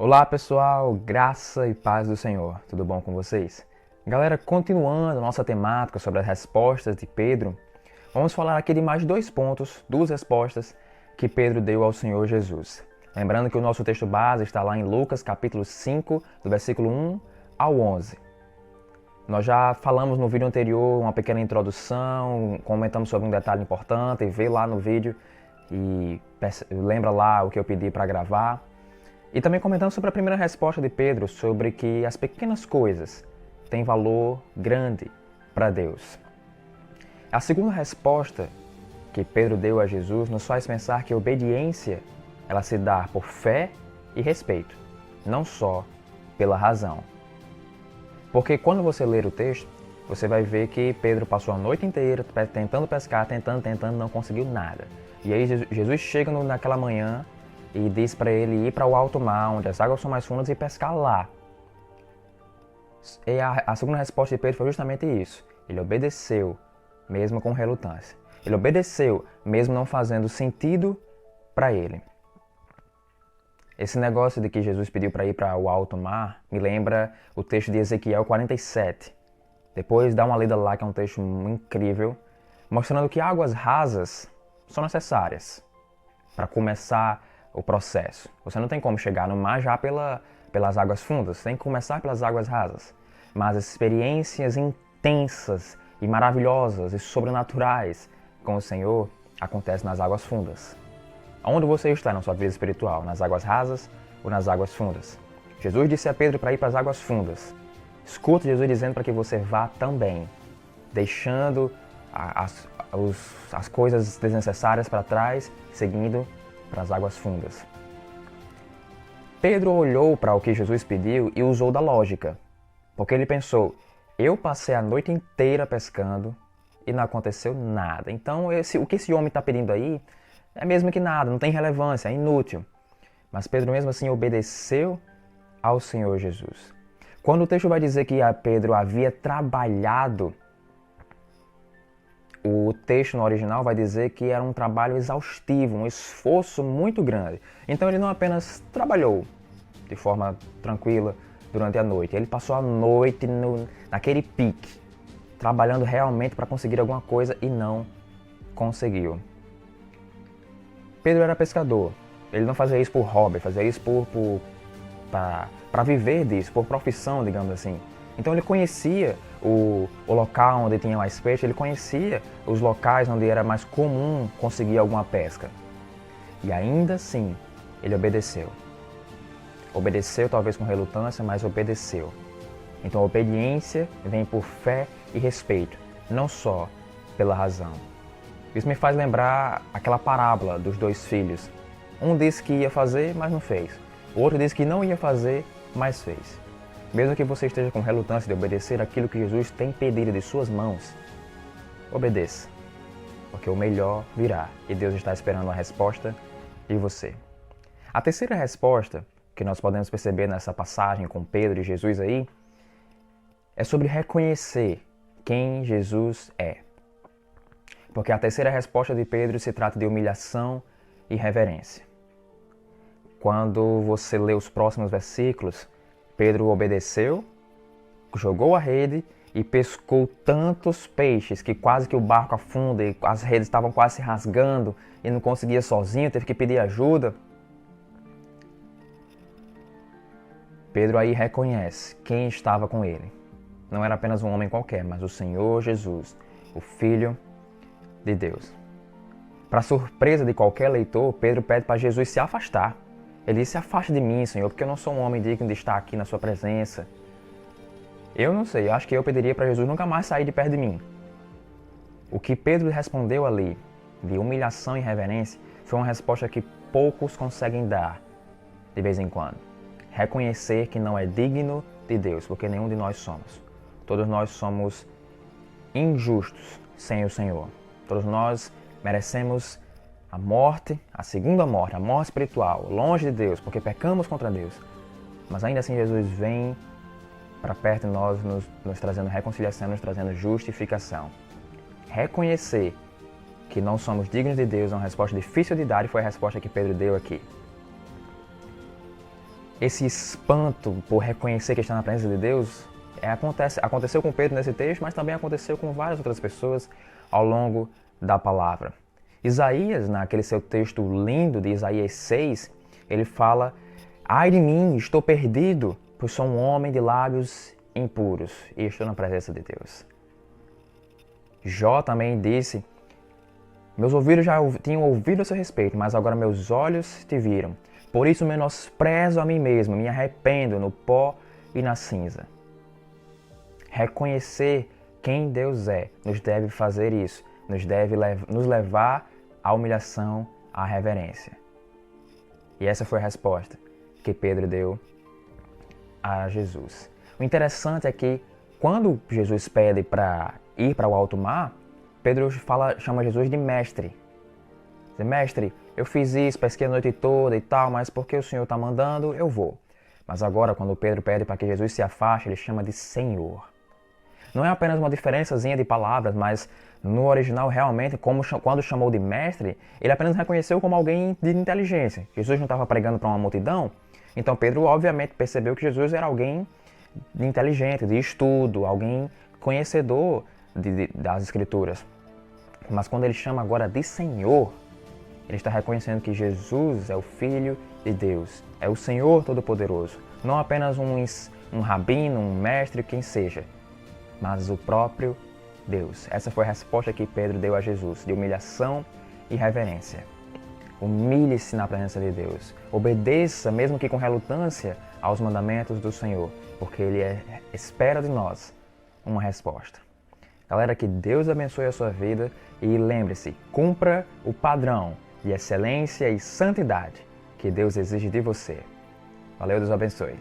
Olá pessoal, graça e paz do Senhor, tudo bom com vocês? Galera, continuando a nossa temática sobre as respostas de Pedro, vamos falar aqui de mais dois pontos, duas respostas que Pedro deu ao Senhor Jesus. Lembrando que o nosso texto base está lá em Lucas capítulo 5, do versículo 1 ao 11. Nós já falamos no vídeo anterior uma pequena introdução, comentamos sobre um detalhe importante, vê lá no vídeo e lembra lá o que eu pedi para gravar. E também comentamos sobre a primeira resposta de Pedro, sobre que as pequenas coisas têm valor grande para Deus. A segunda resposta que Pedro deu a Jesus nos faz pensar que a obediência ela se dá por fé e respeito, não só pela razão. Porque quando você ler o texto, você vai ver que Pedro passou a noite inteira tentando pescar, tentando, não conseguiu nada. E aí Jesus chega naquela manhã e diz para ele ir para o alto mar, onde as águas são mais fundas, e pescar lá. E a segunda resposta de Pedro foi justamente isso. Ele obedeceu, mesmo com relutância. Ele obedeceu, mesmo não fazendo sentido para ele. Esse negócio de que Jesus pediu para ir para o alto mar me lembra o texto de Ezequiel 47. Depois dá uma lida lá, que é um texto incrível, mostrando que águas rasas são necessárias para começar o processo. Você não tem como chegar no mar já pelas águas fundas, você tem que começar pelas águas rasas. Mas experiências intensas e maravilhosas e sobrenaturais com o Senhor acontecem nas águas fundas. Onde você está na sua vida espiritual? Nas águas rasas ou nas águas fundas? Jesus disse a Pedro para ir para as águas fundas. Escuta Jesus dizendo para que você vá também, deixando as coisas desnecessárias para trás, seguindo para as águas fundas. Pedro olhou para o que Jesus pediu e usou da lógica, porque ele pensou, eu passei a noite inteira pescando e não aconteceu nada. Então o que esse homem está pedindo aí é mesmo que nada, não tem relevância, é inútil. Mas Pedro mesmo assim obedeceu ao Senhor Jesus. Quando o texto vai dizer que Pedro havia trabalhado, o texto no original vai dizer que era um trabalho exaustivo, um esforço muito grande. Então ele não apenas trabalhou de forma tranquila durante a noite, ele passou a noite naquele pique, trabalhando realmente para conseguir alguma coisa e não conseguiu. Pedro era pescador, ele não fazia isso por hobby, fazia isso para viver disso, por profissão, digamos assim. Então ele conhecia o local onde tinha mais peixe, ele conhecia os locais onde era mais comum conseguir alguma pesca. E ainda assim, ele obedeceu. Obedeceu talvez com relutância, mas obedeceu. Então a obediência vem por fé e respeito, não só pela razão. Isso me faz lembrar aquela parábola dos dois filhos. Um disse que ia fazer, mas não fez. O outro disse que não ia fazer, mas fez. Mesmo que você esteja com relutância de obedecer aquilo que Jesus tem pedido de suas mãos, obedeça, porque o melhor virá e Deus está esperando a resposta de você. A terceira resposta que nós podemos perceber nessa passagem com Pedro e Jesus aí é sobre reconhecer quem Jesus é. Porque a terceira resposta de Pedro se trata de humilhação e reverência. Quando você lê os próximos versículos, Pedro obedeceu, jogou a rede e pescou tantos peixes que quase que o barco afunda e as redes estavam quase se rasgando e não conseguia sozinho, teve que pedir ajuda. Pedro aí reconhece quem estava com ele. Não era apenas um homem qualquer, mas o Senhor Jesus, o Filho de Deus. Para surpresa de qualquer leitor, Pedro pede para Jesus se afastar. Ele disse, se afaste de mim, Senhor, porque eu não sou um homem digno de estar aqui na sua presença. Eu não sei, eu acho que eu pediria para Jesus nunca mais sair de perto de mim. O que Pedro respondeu ali, de humilhação e reverência, foi uma resposta que poucos conseguem dar de vez em quando. Reconhecer que não é digno de Deus, porque nenhum de nós somos. Todos nós somos injustos sem o Senhor. Todos nós merecemos a morte, a segunda morte, a morte espiritual, longe de Deus, porque pecamos contra Deus. Mas ainda assim Jesus vem para perto de nós, nos trazendo reconciliação, nos trazendo justificação. Reconhecer que não somos dignos de Deus é uma resposta difícil de dar e foi a resposta que Pedro deu aqui. esse espanto por reconhecer que está na presença de Deus aconteceu com Pedro nesse texto, mas também aconteceu com várias outras pessoas ao longo da palavra. Isaías, naquele seu texto lindo de Isaías 6, ele fala: ai de mim, estou perdido, pois sou um homem de lábios impuros e estou na presença de Deus. Jó também disse: meus ouvidos já tinham ouvido a seu respeito, mas agora meus olhos te viram. Por isso menosprezo a mim mesmo, me arrependo no pó e na cinza. Reconhecer quem Deus é nos deve fazer isso, nos deve nos levar à humilhação, à reverência. E essa foi a resposta que Pedro deu a Jesus. O interessante é que quando Jesus pede para ir para o alto mar, Pedro chama Jesus de mestre. Diz: mestre, eu fiz isso, pesquei a noite toda e tal, mas porque o Senhor está mandando, eu vou. Mas agora, quando Pedro pede para que Jesus se afaste, ele chama de Senhor. Não é apenas uma diferençazinha de palavras, mas no original, realmente, quando chamou de mestre, ele apenas reconheceu como alguém de inteligência. Jesus não estava pregando para uma multidão, então Pedro, obviamente, percebeu que Jesus era alguém de inteligente, de estudo, alguém conhecedor das Escrituras. Mas quando ele chama agora de Senhor, ele está reconhecendo que Jesus é o Filho de Deus, é o Senhor Todo-Poderoso, não apenas um rabino, um mestre, quem seja, mas o próprio Deus. Essa foi a resposta que Pedro deu a Jesus, de humilhação e reverência. Humilhe-se na presença de Deus. Obedeça, mesmo que com relutância, aos mandamentos do Senhor, porque Ele espera de nós uma resposta. Galera, que Deus abençoe a sua vida e lembre-se, cumpra o padrão de excelência e santidade que Deus exige de você. Valeu, Deus abençoe.